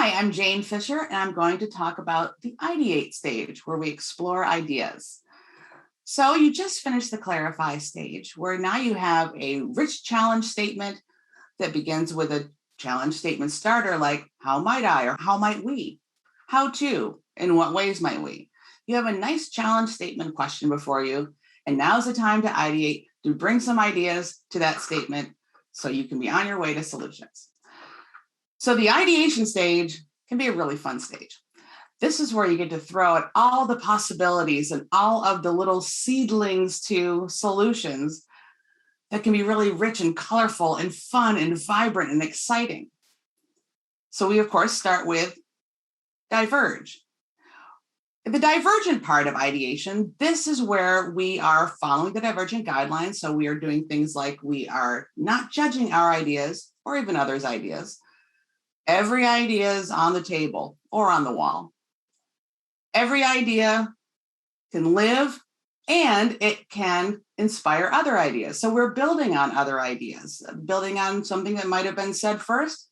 Hi, I'm Jane Fischer, and I'm going to talk about the Ideate stage, where we explore ideas. So you just finished the clarify stage, where now you have a rich challenge statement that begins with a challenge statement starter like, how might I, or how might we? How to, in what ways might we? You have a nice challenge statement question before you, and now's the time to ideate, to bring some ideas to that statement so you can be on your way to solutions. So the ideation stage can be a really fun stage. This is where you get to throw at all the possibilities and all of the little seedlings to solutions that can be really rich and colorful and fun and vibrant and exciting. So we, of course, start with diverge. The divergent part of ideation, this is where we are following the divergent guidelines. So we are doing things like we are not judging our ideas or even others' ideas. Every idea is on the table or on the wall. Every idea can live and it can inspire other ideas. So we're building on other ideas, building on something that might have been said first,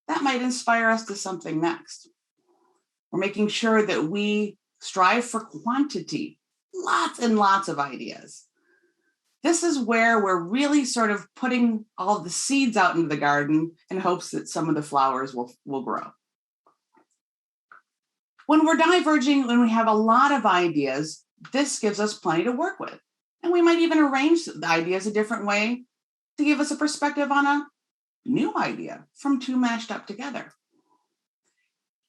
that might inspire us to something next. We're making sure that we strive for quantity, lots and lots of ideas. This is where we're really sort of putting all the seeds out into the garden in hopes that some of the flowers will grow. When we're diverging, when we have a lot of ideas, this gives us plenty to work with. And we might even arrange the ideas a different way to give us a perspective on a new idea from two mashed up together.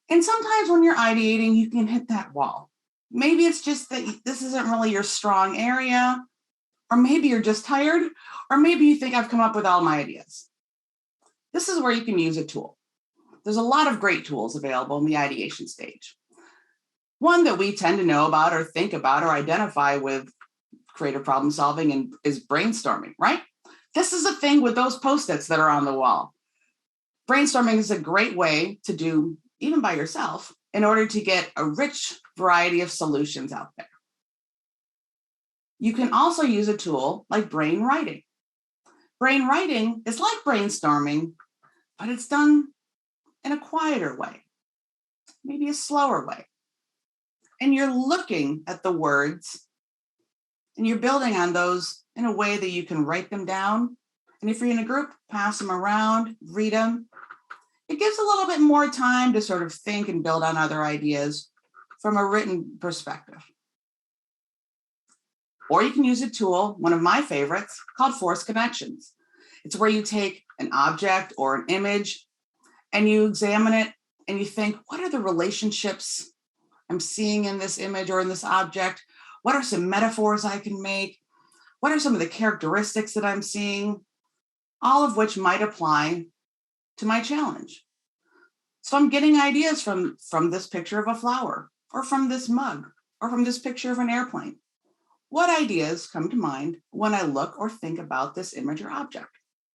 And sometimes when you're ideating, you can hit that wall. Maybe it's just that this isn't really your strong area, or maybe you're just tired, or maybe you think I've come up with all my ideas. This is where you can use a tool. There's a lot of great tools available in the ideation stage. One that we tend to know about or think about or identify with creative problem solving is brainstorming, right? This is a thing with those Post-its that are on the wall. Brainstorming is a great way to do, even by yourself, in order to get a rich variety of solutions out there. You can also use a tool like brainwriting. Brainwriting is like brainstorming, but it's done in a quieter way, maybe a slower way. And you're looking at the words and you're building on those in a way that you can write them down. And if you're in a group, pass them around, read them. It gives a little bit more time to sort of think and build on other ideas from a written perspective. Or you can use a tool, one of my favorites, called Force Connections. It's where you take an object or an image and you examine it and you think, what are the relationships I'm seeing in this image or in this object? What are some metaphors I can make? What are some of the characteristics that I'm seeing? All of which might apply to my challenge. So I'm getting ideas from this picture of a flower, or from this mug, or from this picture of an airplane. What ideas come to mind when I look or think about this image or object?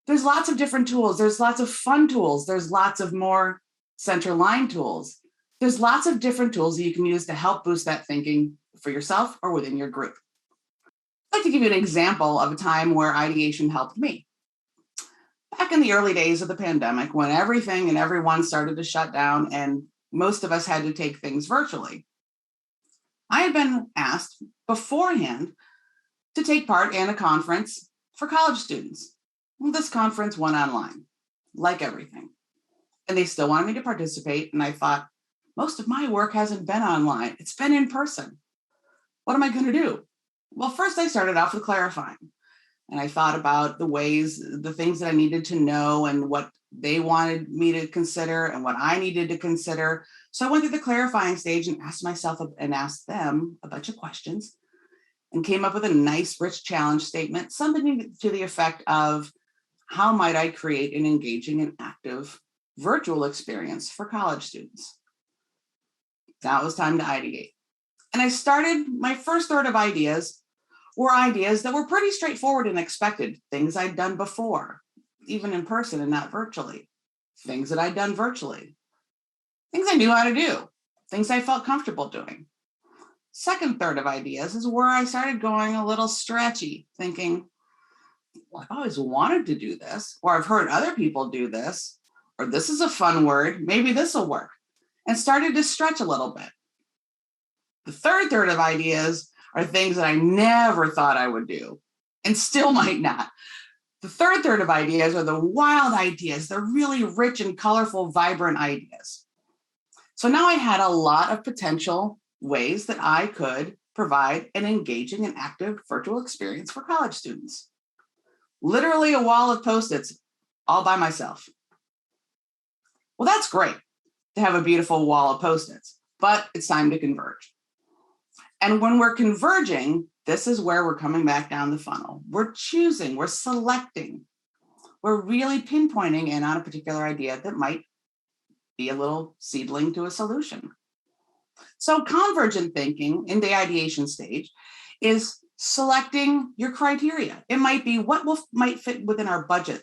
There's lots of different tools. There's lots of fun tools. There's lots of more center line tools. There's lots of different tools that you can use to help boost that thinking for yourself or within your group. I'd like to give you an example of a time where ideation helped me. Back in the early days of the pandemic, when everything and everyone started to shut down and most of us had to take things virtually, I had been asked beforehand to take part in a conference for college students. Well, this conference went online, like everything. And they still wanted me to participate. And I thought, most of my work hasn't been online. It's been in person. What am I going to do? Well, first I started off with clarifying. And I thought about the things that I needed to know and what they wanted me to consider and what I needed to consider. So I went through the clarifying stage and asked myself and asked them a bunch of questions and came up with a nice, rich challenge statement, something to the effect of, how might I create an engaging and active virtual experience for college students? Now it was time to ideate. And I started, my first third of ideas were ideas that were pretty straightforward and expected, things I'd done before, even in person and not virtually, things that I'd done virtually, things I knew how to do, things I felt comfortable doing. Second third of ideas is where I started going a little stretchy, thinking, well, I've always wanted to do this, or I've heard other people do this, or this is a fun word, maybe this will work. and started to stretch a little bit. The third of ideas are things that I never thought I would do and still might not. The third of ideas are the wild ideas, the really rich and colorful, vibrant ideas. So now I had a lot of potential ways that I could provide an engaging and active virtual experience for college students. Literally a wall of Post-its all by myself. Well, that's great to have a beautiful wall of Post-its, but it's time to converge. And when we're converging, this is where we're coming back down the funnel. We're choosing, we're selecting, we're really pinpointing in on a particular idea that might be a little seedling to a solution. So convergent thinking in the ideation stage is selecting your criteria. It might be what might fit within our budget,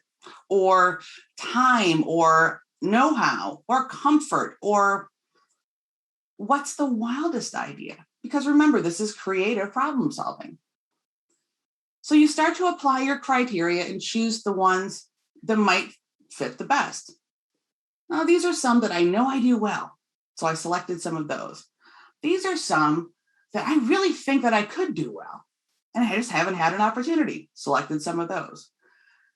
or time, or know-how, or comfort, or what's the wildest idea? Because remember, this is creative problem solving. So you start to apply your criteria and choose the ones that might fit the best. Now, these are some that I know I do well, so I selected some of those. These are some that I really think that I could do well, and I just haven't had an opportunity. Selected some of those.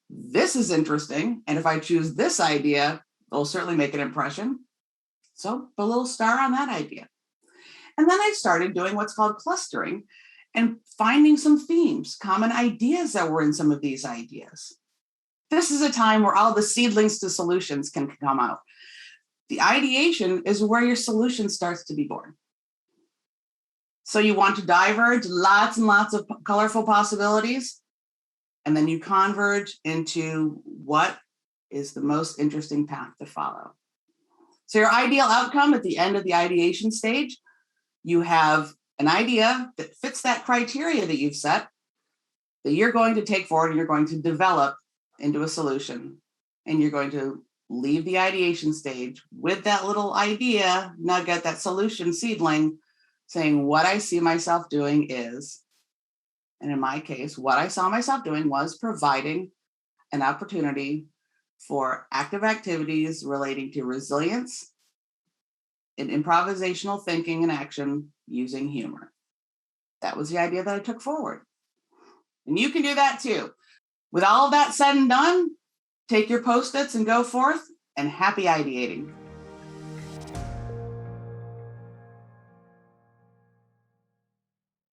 This is interesting, and if I choose this idea, it'll certainly make an impression. So put a little star on that idea. And then I started doing what's called clustering and finding some themes, common ideas that were in some of these ideas. This is a time where all the seedlings to solutions can come out. The ideation is where your solution starts to be born. So you want to diverge, lots and lots of colorful possibilities, and then you converge into what is the most interesting path to follow. So your ideal outcome at the end of the ideation stage, you have an idea that fits that criteria that you've set, that you're going to take forward and you're going to develop into a solution. And you're going to leave the ideation stage with that little idea nugget, that solution seedling, saying what I see myself doing is, and in my case, what I saw myself doing was providing an opportunity for active activities relating to resilience and improvisational thinking and action using humor. That was the idea that I took forward. And you can do that too. With all of that said and done, take your Post-its and go forth, and happy ideating.